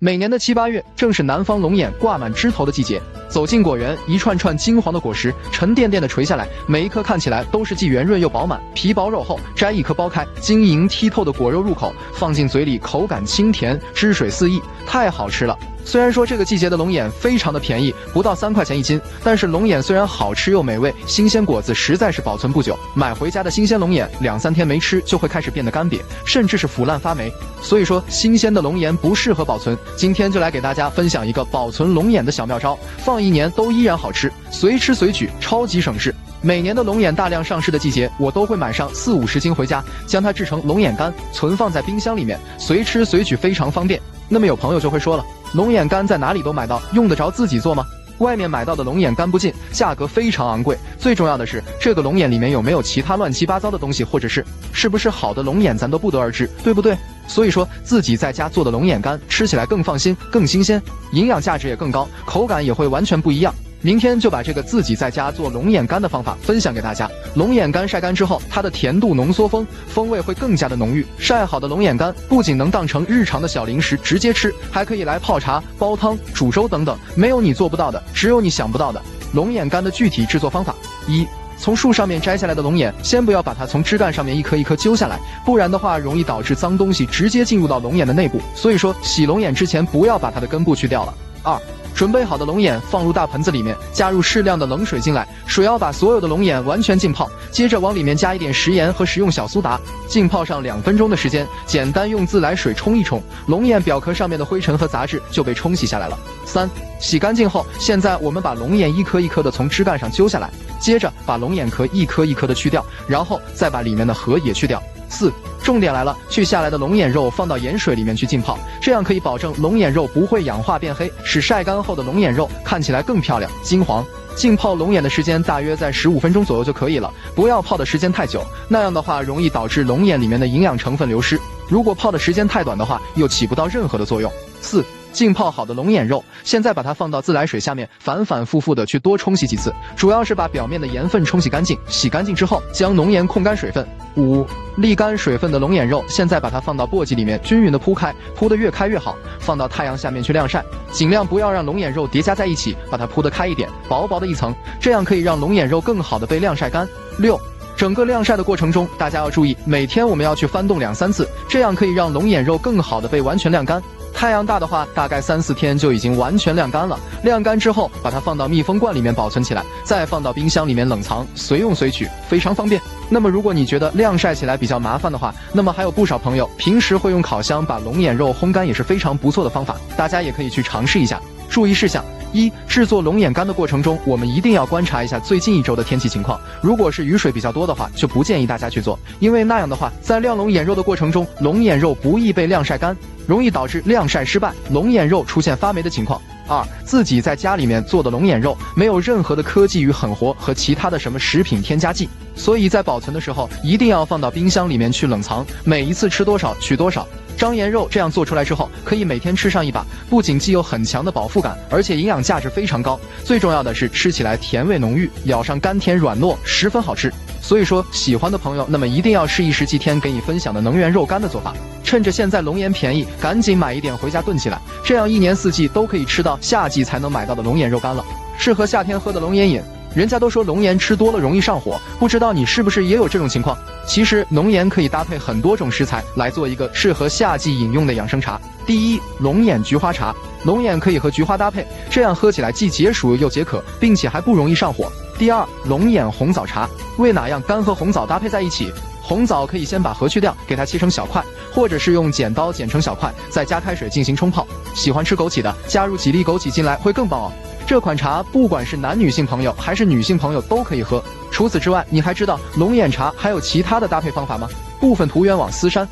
每年的7、8月正是南方龙眼挂满枝头的季节。走进果园，一串串金黄的果实沉甸甸的垂下来，每一颗看起来都是既圆润又饱满，皮薄肉厚。摘一颗剥开，晶莹剔透的果肉入口，放进嘴里，口感清甜，汁水四溢，太好吃了。虽然说这个季节的龙眼非常的便宜，不到3块钱一斤，但是龙眼虽然好吃又美味，新鲜果子实在是保存不久。买回家的新鲜龙眼2、3天没吃就会开始变得干瘪，甚至是腐烂发霉。所以说新鲜的龙眼不适合保存。今天就来给大家分享一个保存龙眼的小妙招，放1年都依然好吃，随吃随取，超级省事。每年的龙眼大量上市的季节，我都会买上40、50斤回家，将它制成龙眼干，存放在冰箱里面，随吃随取，非常方便。那么有朋友就会说了，龙眼干在哪里都买到，用得着自己做吗？外面买到的龙眼干不进，价格非常昂贵。最重要的是，这个龙眼里面有没有其他乱七八糟的东西，或者是不是好的龙眼，咱都不得而知，对不对？所以说自己在家做的龙眼干吃起来更放心、更新鲜，营养价值也更高，口感也会完全不一样。明天就把这个自己在家做龙眼干的方法分享给大家。龙眼干晒干之后，它的甜度浓缩风味会更加的浓郁。晒好的龙眼干不仅能当成日常的小零食直接吃，还可以来泡茶、煲汤、煮粥等等，没有你做不到的，只有你想不到的。龙眼干的具体制作方法： 1. 从树上面摘下来的龙眼，先不要把它从枝干上面一颗一颗揪下来，不然的话容易导致脏东西直接进入到龙眼的内部。所以说洗龙眼之前不要把它的根部去掉了。2. 准备好的龙眼放入大盆子里面，加入适量的冷水进来，水要把所有的龙眼完全浸泡，接着往里面加一点食盐和食用小苏打，浸泡上2分钟的时间，简单用自来水冲一冲，龙眼表壳上面的灰尘和杂质就被冲洗下来了。3. 洗干净后，现在我们把龙眼一颗一颗的从枝干上揪下来，接着把龙眼壳一颗一颗的去掉，然后再把里面的核也去掉。4. 重点来了，去下来的龙眼肉放到盐水里面去浸泡，这样可以保证龙眼肉不会氧化变黑，使晒干后的龙眼肉看起来更漂亮、金黄。浸泡龙眼的时间大约在15分钟左右就可以了，不要泡的时间太久，那样的话容易导致龙眼里面的营养成分流失。如果泡的时间太短的话，又起不到任何的作用。4. 浸泡好的龙眼肉，现在把它放到自来水下面，反反复复的去多冲洗几次，主要是把表面的盐分冲洗干净。洗干净之后，将龙眼控干水分。5. 沥干水分的龙眼肉，现在把它放到簸箕里面，均匀的铺开，铺得越开越好，放到太阳下面去晾晒，尽量不要让龙眼肉叠加在一起，把它铺得开一点，薄薄的一层，这样可以让龙眼肉更好的被晾晒干。6. 整个晾晒的过程中，大家要注意，每天我们要去翻动2、3次，这样可以让龙眼肉更好的被完全晾干。太阳大的话，大概3、4天就已经完全晾干了。晾干之后，把它放到密封罐里面保存起来，再放到冰箱里面冷藏，随用随取，非常方便。那么如果你觉得晾晒起来比较麻烦的话，那么还有不少朋友平时会用烤箱把龙眼肉烘干，也是非常不错的方法，大家也可以去尝试一下。注意事项：1. 制作龙眼干的过程中，我们一定要观察一下最近1周的天气情况。如果是雨水比较多的话，就不建议大家去做，因为那样的话，在晾龙眼肉的过程中，龙眼肉不易被晾晒干，容易导致晾晒失败，龙眼肉出现发霉的情况。2. 自己在家里面做的龙眼肉，没有任何的科技与狠活和其他的什么食品添加剂，所以在保存的时候一定要放到冰箱里面去冷藏，每一次吃多少取多少。张盐肉这样做出来之后，可以每天吃上1把，不仅既有很强的饱腹感，而且营养价值非常高，最重要的是吃起来甜味浓郁，咬上甘甜软糯，十分好吃。所以说喜欢的朋友，那么一定要试一试今天给你分享的能源肉干的做法，趁着现在龙眼便宜，赶紧买一点回家炖起来，这样1年4季都可以吃到夏季才能买到的龙眼肉干了，适合夏天喝的龙眼饮。人家都说龙眼吃多了容易上火，不知道你是不是也有这种情况？其实龙眼可以搭配很多种食材来做一个适合夏季饮用的养生茶。第1，龙眼菊花茶，龙眼可以和菊花搭配，这样喝起来既解暑又解渴，并且还不容易上火。第2，龙眼红枣茶，为哪样干和红枣搭配在一起？红枣可以先把核去掉，给它切成小块，或者是用剪刀剪成小块，再加开水进行冲泡。喜欢吃枸杞的，加入几粒枸杞进来会更棒哦。这款茶不管是男女性朋友还是女性朋友都可以喝。除此之外，你还知道龙眼茶还有其他的搭配方法吗？部分图源网私删。